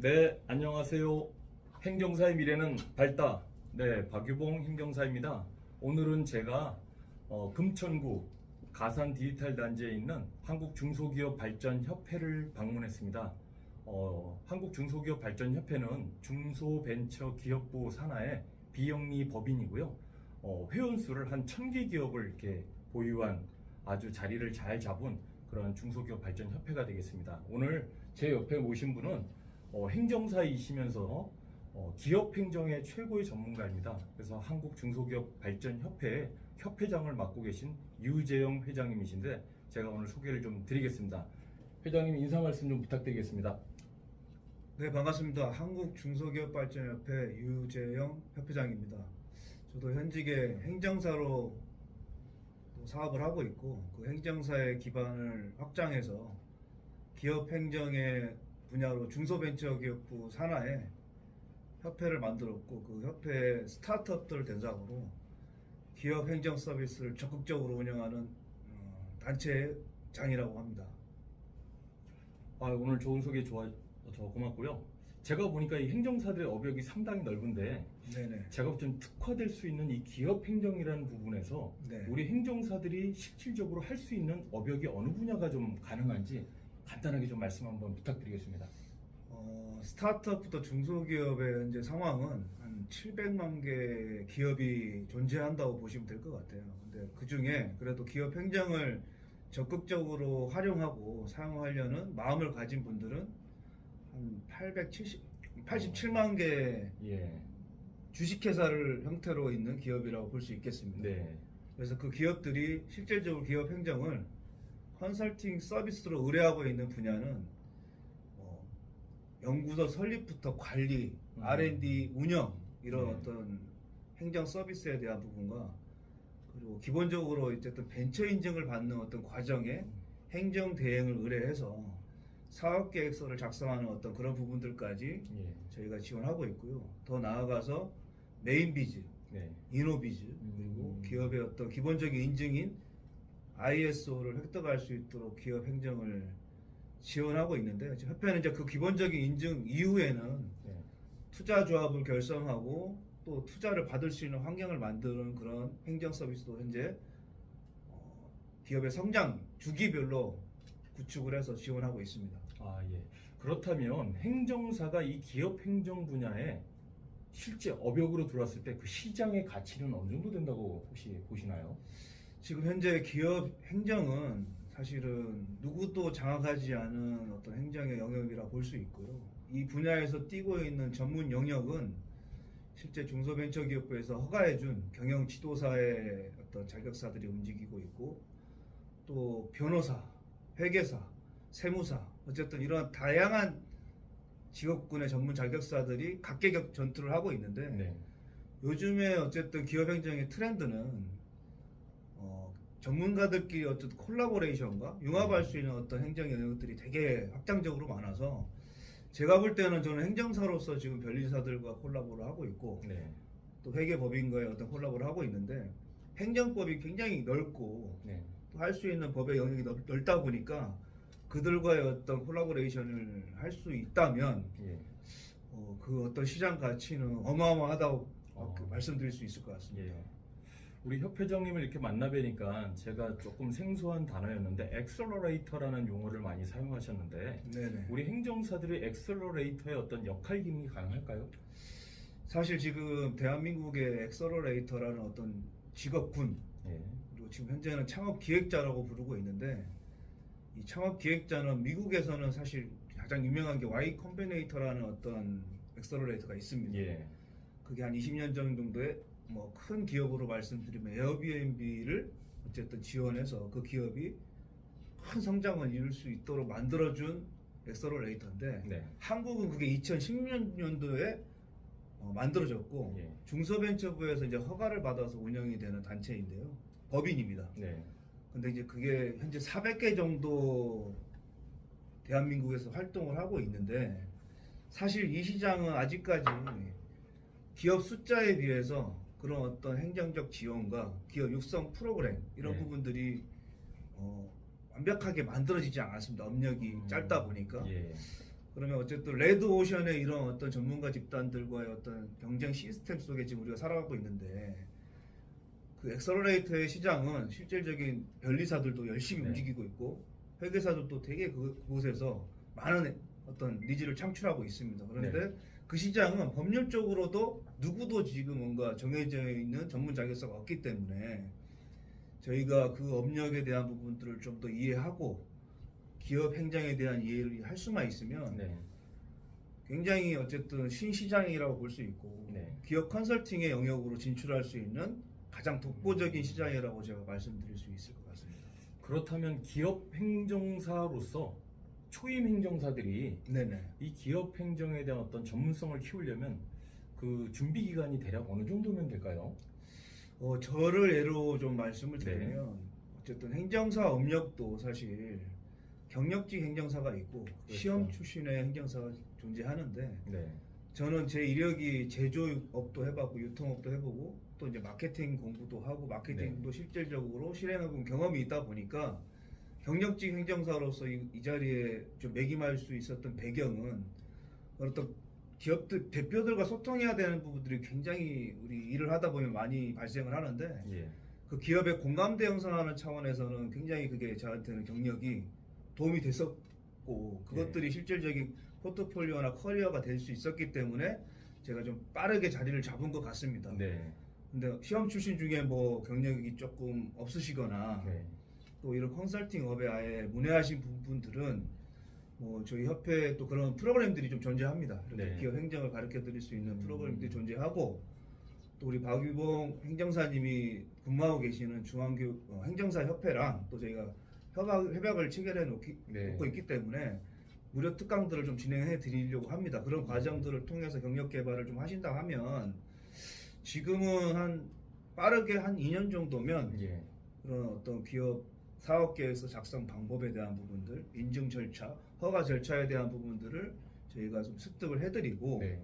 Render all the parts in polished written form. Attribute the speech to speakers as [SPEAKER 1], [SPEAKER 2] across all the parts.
[SPEAKER 1] 네, 안녕하세요. 행정사의 미래는 밝다. 네, 박유봉 행정사입니다. 오늘은 제가 금천구 가산 디지털 단지에 있는 한국중소기업발전협회를 방문했습니다. 한국중소기업발전협회는 중소벤처기업부 산하의 비영리 법인이고요. 회원수를 한 1000개 기업을 이렇게 보유한 아주 자리를 잘 잡은 그런 중소기업발전협회가 되겠습니다. 오늘 제 옆에 모신 분은 행정사이시면서 기업 행정의 최고의 전문가입니다. 그래서 한국중소기업발전협회의 협회장을 맡고 계신 유재영 회장님이신데 제가 오늘 소개를 좀 드리겠습니다. 회장님 인사 말씀 좀 부탁드리겠습니다.
[SPEAKER 2] 네, 반갑습니다. 한국중소기업발전협회 유재영 협회장입니다. 저도 현직의 행정사로 사업을 하고 있고 그 행정사의 기반을 확장해서 기업 행정의 분야로 중소벤처기업부 산하에 협회를 만들었고 그 협회 스타트업들 대상으로 기업 행정 서비스를 적극적으로 운영하는 단체장이라고 합니다.
[SPEAKER 1] 오늘 좋은 소개 고맙고요. 제가 보니까 이 행정사들의 어벽이 상당히 넓은데
[SPEAKER 2] 네네.
[SPEAKER 1] 제가 좀 특화될 수 있는 이 기업 행정이라는 부분에서
[SPEAKER 2] 네.
[SPEAKER 1] 우리 행정사들이 실질적으로 할 수 있는 어벽이 어느 분야가 좀 가능한지 간단하게 좀 말씀 한번 부탁드리겠습니다.
[SPEAKER 2] 스타트업부터 중소기업의 현재 상황은 한 700만 개 기업이 존재한다고 보시면 될 것 같아요. 근데 그 중에 그래도 기업 행정을 적극적으로 활용하고 사용하려는 마음을 가진 분들은 한 87만 개
[SPEAKER 1] 예.
[SPEAKER 2] 주식회사를 형태로 있는 기업이라고 볼 수 있겠습니다.
[SPEAKER 1] 네.
[SPEAKER 2] 그래서 그 기업들이 실질적으로 기업 행정을 컨설팅 서비스로 의뢰하고 있는 분야는 연구소 설립부터 관리, R&D, 운영 이런
[SPEAKER 1] 네.
[SPEAKER 2] 어떤 행정 서비스에 대한 부분과 그리고 기본적으로 어쨌든 벤처 인증을 받는 어떤 과정에 행정 대행을 의뢰해서 사업 계획서를 작성하는 어떤 그런 부분들까지
[SPEAKER 1] 예.
[SPEAKER 2] 저희가 지원하고 있고요. 더 나아가서 메인 비즈,
[SPEAKER 1] 네.
[SPEAKER 2] 이노비즈 그리고 기업의 어떤 기본적인 인증인 ISO를 획득할 수 있도록 기업 행정을 지원하고 있는데 협회는 이제 그 기본적인 인증 이후에는
[SPEAKER 1] 네.
[SPEAKER 2] 투자 조합을 결성하고 또 투자를 받을 수 있는 환경을 만드는 그런 행정 서비스도 현재 기업의 성장 주기별로 구축을 해서 지원하고 있습니다.
[SPEAKER 1] 예. 그렇다면 행정사가 이 기업 행정 분야에 실제 어벽으로 들어왔을 때 그 시장의 가치는 어느 정도 된다고 혹시 보시나요?
[SPEAKER 2] 지금 현재 기업 행정은 사실은 누구도 장악하지 않은 어떤 행정의 영역이라 볼 수 있고요. 이 분야에서 뛰고 있는 전문 영역은 실제 중소벤처기업부에서 허가해준 경영 지도사의 어떤 자격사들이 움직이고 있고 또 변호사, 회계사, 세무사 어쨌든 이런 다양한 직업군의 전문 자격사들이 각계격 전투를 하고 있는데
[SPEAKER 1] 네.
[SPEAKER 2] 요즘에 어쨌든 기업 행정의 트렌드는 전문가들끼리 어쨌든 콜라보레이션과 융합할 수 있는 어떤 행정 영역들이 되게 확장적으로 많아서 제가 볼 때는 저는 행정사로서 지금 변리사들과 콜라보를 하고 있고
[SPEAKER 1] 네.
[SPEAKER 2] 또 회계법인과의 어떤 콜라보를 하고 있는데 행정법이 굉장히 넓고
[SPEAKER 1] 네.
[SPEAKER 2] 또 할 수 있는 법의 영역이 넓다 보니까 그들과의 어떤 콜라보레이션을 할 수 있다면
[SPEAKER 1] 예.
[SPEAKER 2] 그 어떤 시장 가치는 어마어마하다고 말씀드릴 수 있을 것 같습니다.
[SPEAKER 1] 예. 우리 협회장님을 이렇게 만나 뵈니까 제가 조금 생소한 단어였는데 엑셀러레이터라는 용어를 많이 사용하셨는데
[SPEAKER 2] 네네.
[SPEAKER 1] 우리 행정사들의 엑셀러레이터의 어떤 역할 기능이 가능할까요?
[SPEAKER 2] 사실 지금 대한민국의 엑셀러레이터라는 어떤 직업군
[SPEAKER 1] 예.
[SPEAKER 2] 그리고 지금 현재는 창업기획자라고 부르고 있는데 이 창업기획자는 미국에서는 사실 가장 유명한 게 Y 컴비네이터라는 어떤 엑셀러레이터가 있습니다.
[SPEAKER 1] 예.
[SPEAKER 2] 그게 한 20년 정도의 뭐 큰 기업으로 말씀드리면 에어비앤비를 어쨌든 지원해서 그 기업이 큰 성장을 이룰 수 있도록 만들어준 엑셀러레이터인데
[SPEAKER 1] 네.
[SPEAKER 2] 한국은 그게 2016년도에 만들어졌고
[SPEAKER 1] 예.
[SPEAKER 2] 중소벤처부에서 이제 허가를 받아서 운영이 되는 단체인데요. 법인입니다.
[SPEAKER 1] 네.
[SPEAKER 2] 근데 이제 그게 현재 400개 정도 대한민국에서 활동을 하고 있는데 사실 이 시장은 아직까지 기업 숫자에 비해서 그런 어떤 행정적 지원과 기업 육성 프로그램 이런
[SPEAKER 1] 네.
[SPEAKER 2] 부분들이 완벽하게 만들어지지 않았습니다. 업력이 짧다 보니까.
[SPEAKER 1] 예.
[SPEAKER 2] 그러면 어쨌든 레드 오션의 이런 어떤 전문가 집단들과의 어떤 경쟁 시스템 속에 지금 우리가 살아가고 있는데 그 엑셀러레이터의 시장은 실질적인 변리사들도 열심히
[SPEAKER 1] 네.
[SPEAKER 2] 움직이고 있고 회계사들도 되게 그곳에서 많은 어떤 니즈를 창출하고 있습니다. 그런데
[SPEAKER 1] 네.
[SPEAKER 2] 그 시장은 법률적으로도 누구도 지금 뭔가 정해져 있는 전문 자격사가 없기 때문에 저희가 그 업력에 대한 부분들을 좀 더 이해하고 기업 행정에 대한 이해를 할 수만 있으면
[SPEAKER 1] 네.
[SPEAKER 2] 굉장히 어쨌든 신시장이라고 볼 수 있고
[SPEAKER 1] 네.
[SPEAKER 2] 기업 컨설팅의 영역으로 진출할 수 있는 가장 독보적인 시장이라고 제가 말씀드릴 수 있을 것 같습니다.
[SPEAKER 1] 그렇다면 기업 행정사로서 초임 행정사들이
[SPEAKER 2] 네네.
[SPEAKER 1] 이 기업 행정에 대한 어떤 전문성을 키우려면 그 준비 기간이 대략 어느 정도면 될까요?
[SPEAKER 2] 저를 예로 좀 말씀을
[SPEAKER 1] 네.
[SPEAKER 2] 드리면 어쨌든 행정사 업력도 사실 경력직 행정사가 있고
[SPEAKER 1] 그렇죠.
[SPEAKER 2] 시험 출신의 행정사가 존재하는데
[SPEAKER 1] 네.
[SPEAKER 2] 저는 제 이력이 제조업도 해봤고 유통업도 해보고 또 이제 마케팅 공부도 하고 마케팅도 실질적으로 실행해본 경험이 있다 보니까 경력직 행정사로서 이 자리에 좀 매김할 수 있었던 배경은 어떤 기업들 대표들과 소통해야 되는 부분들이 굉장히 우리 일을 하다 보면 많이 발생을 하는데
[SPEAKER 1] 예.
[SPEAKER 2] 그 기업의 공감대 형성하는 차원에서는 굉장히 그게 저한테는 경력이 도움이 됐었고 그것들이 실질적인 포트폴리오나 커리어가 될 수 있었기 때문에 제가 좀 빠르게 자리를 잡은 것 같습니다.
[SPEAKER 1] 네.
[SPEAKER 2] 근데 시험 출신 중에 뭐 경력이 조금 없으시거나
[SPEAKER 1] 네.
[SPEAKER 2] 또 이런 컨설팅 업에 아예 문외하신 분들은 뭐 저희 협회에 또 그런 프로그램들이 좀 존재합니다. 이렇게
[SPEAKER 1] 네.
[SPEAKER 2] 기업 행정을 가르쳐 드릴 수 있는 프로그램들이 존재하고 또 우리 박유봉 행정사님이 근무하고 계시는 중앙교육 행정사 협회랑 또 저희가 협약을 체결해
[SPEAKER 1] 네.
[SPEAKER 2] 놓고 있기 때문에 무료 특강들을 좀 진행해 드리려고 합니다. 그런 과정들을 통해서 경력 개발을 좀 하신다 하면 지금은 빠르게 한 2년 정도면
[SPEAKER 1] 예.
[SPEAKER 2] 그런 어떤 기업 사업계획서 작성 방법에 대한 부분들, 인증 절차, 허가 절차에 대한 부분들을 저희가 좀 습득을 해드리고
[SPEAKER 1] 네.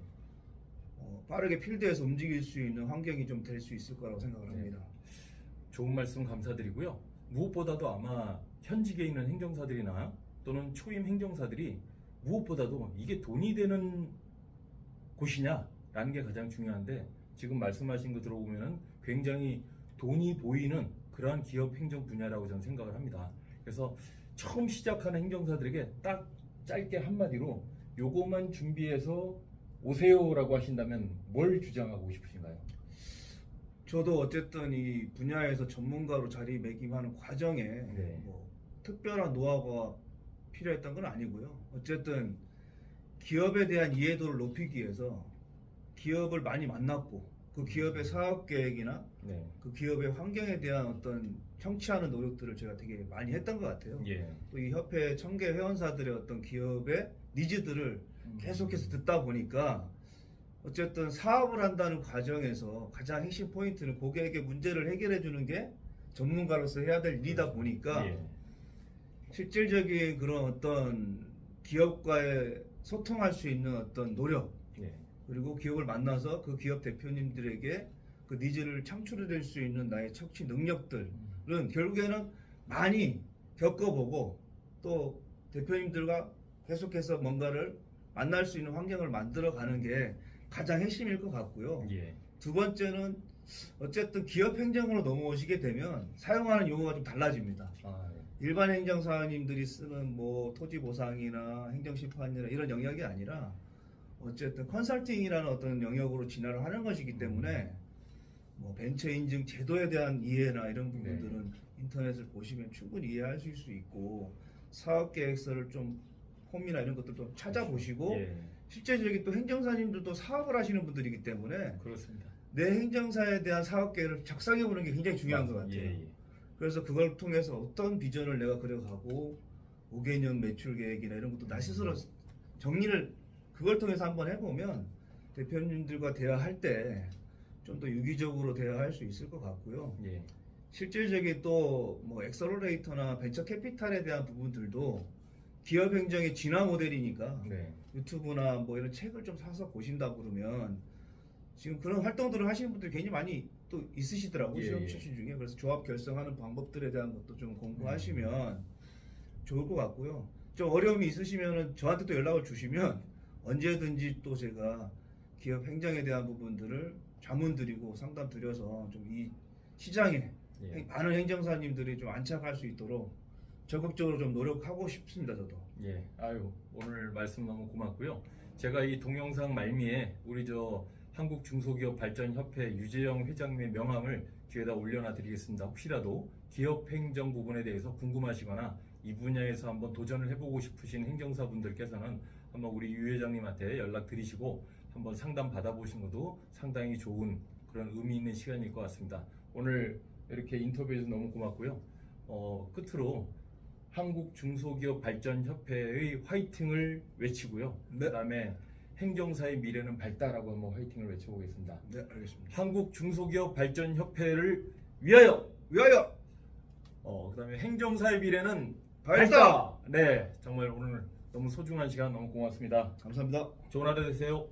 [SPEAKER 2] 빠르게 필드에서 움직일 수 있는 환경이 좀 될 수 있을 거라고 생각을 합니다.
[SPEAKER 1] 좋은 말씀 감사드리고요. 무엇보다도 아마 현직에 있는 행정사들이나 또는 초임 행정사들이 무엇보다도 이게 돈이 되는 곳이냐라는 게 가장 중요한데 지금 말씀하신 거 들어보면은 굉장히 돈이 보이는 그러한 기업 행정 분야라고 저는 생각을 합니다. 그래서 처음 시작하는 행정사들에게 딱 짧게 한마디로 요거만 준비해서 오세요라고 하신다면 뭘 주장하고 싶으신가요?
[SPEAKER 2] 저도 어쨌든 이 분야에서 전문가로 자리매김하는 과정에
[SPEAKER 1] 네.
[SPEAKER 2] 뭐 특별한 노하우가 필요했던 건 아니고요. 어쨌든 기업에 대한 이해도를 높이기 위해서 기업을 많이 만났고 그 기업의 사업 계획이나
[SPEAKER 1] 네.
[SPEAKER 2] 그 기업의 환경에 대한 어떤 청취하는 노력들을 제가 되게 많이 했던 것 같아요.
[SPEAKER 1] 예.
[SPEAKER 2] 또 이 협회 1000개 회원사들의 어떤 기업의 니즈들을 계속해서 듣다 보니까 어쨌든 사업을 한다는 과정에서 가장 핵심 포인트는 고객에게 문제를 해결해 주는 게 전문가로서 해야 될 일이다 보니까
[SPEAKER 1] 예.
[SPEAKER 2] 실질적인 그런 어떤 기업과의 소통할 수 있는 어떤 노력
[SPEAKER 1] 예.
[SPEAKER 2] 그리고 기업을 만나서 그 기업 대표님들에게 그 니즈를 창출해낼 수 있는 나의 척취 능력들은 결국에는 많이 겪어보고 또 대표님들과 계속해서 뭔가를 만날 수 있는 환경을 만들어가는 게 가장 핵심일 것 같고요.
[SPEAKER 1] 예.
[SPEAKER 2] 두 번째는 어쨌든 기업 행정으로 넘어오시게 되면 사용하는 용어가 좀 달라집니다.
[SPEAKER 1] 아, 예.
[SPEAKER 2] 일반 행정사님들이 쓰는 뭐 토지 보상이나 행정심판이나 이런 영역이 아니라 어쨌든 컨설팅이라는 어떤 영역으로 진화를 하는 것이기 때문에 뭐 벤처 인증 제도에 대한 이해나 이런 부분들은 인터넷을 보시면 충분히 이해하실 수 있고 사업 계획서를 좀 폼이나 이런 것들 좀 찾아보시고
[SPEAKER 1] 예.
[SPEAKER 2] 실제적인 또 행정사님들도 사업을 하시는 분들이기 때문에
[SPEAKER 1] 그렇습니다.
[SPEAKER 2] 내 행정사에 대한 사업 계획을 작성해 보는 게 굉장히 중요한 것 같아요.
[SPEAKER 1] 예, 예.
[SPEAKER 2] 그래서 그걸 통해서 어떤 비전을 내가 그려가고 5개년 매출 계획이나 이런 것도 나 스스로 정리를 그걸 통해서 한번 해보면 대표님들과 대화할 때 좀 더 유기적으로 대화할 수 있을 것 같고요.
[SPEAKER 1] 예.
[SPEAKER 2] 실질적인 또 뭐 엑셀러레이터나 벤처 캐피탈에 대한 부분들도 기업 행정의 진화 모델이니까
[SPEAKER 1] 네.
[SPEAKER 2] 유튜브나 뭐 이런 책을 좀 사서 보신다 그러면 지금 그런 활동들을 하시는 분들이 굉장히 많이 또 있으시더라고요.
[SPEAKER 1] 예,
[SPEAKER 2] 시험
[SPEAKER 1] 예.
[SPEAKER 2] 출신 중에. 그래서 조합 결성하는 방법들에 대한 것도 좀 공부하시면 좋을 것 같고요. 좀 어려움이 있으시면은 저한테 또 연락을 주시면 언제든지 또 제가 기업 행정에 대한 부분들을 자문드리고 상담드려서 좀 이 시장에
[SPEAKER 1] 예.
[SPEAKER 2] 많은 행정사님들이 좀 안착할 수 있도록 적극적으로 좀 노력하고 싶습니다. 저도.
[SPEAKER 1] 예, 아유 오늘 말씀 너무 고맙고요. 제가 이 동영상 말미에 우리 저 한국중소기업발전협회 유재영 회장님의 명함을 뒤에다 올려놔 드리겠습니다. 혹시라도 기업 행정 부분에 대해서 궁금하시거나 이 분야에서 한번 도전을 해보고 싶으신 행정사분들께서는 한번 우리 유 회장님한테 연락 드리시고 한번 상담 받아보신 것도 상당히 좋은 그런 의미 있는 시간일 것 같습니다. 오늘 이렇게 인터뷰해서 너무 고맙고요. 끝으로 한국중소기업발전협회의 화이팅을 외치고요.
[SPEAKER 2] 네.
[SPEAKER 1] 그다음에 행정사의 미래는 밝다라고 한번 화이팅을 외쳐보겠습니다.
[SPEAKER 2] 네, 알겠습니다.
[SPEAKER 1] 한국중소기업발전협회를 위하여!
[SPEAKER 2] 위하여!
[SPEAKER 1] 그다음에 행정사의 미래는
[SPEAKER 2] 밝다!
[SPEAKER 1] 네, 정말 오늘 너무 소중한 시간 너무 고맙습니다.
[SPEAKER 2] 감사합니다.
[SPEAKER 1] 좋은 하루 되세요.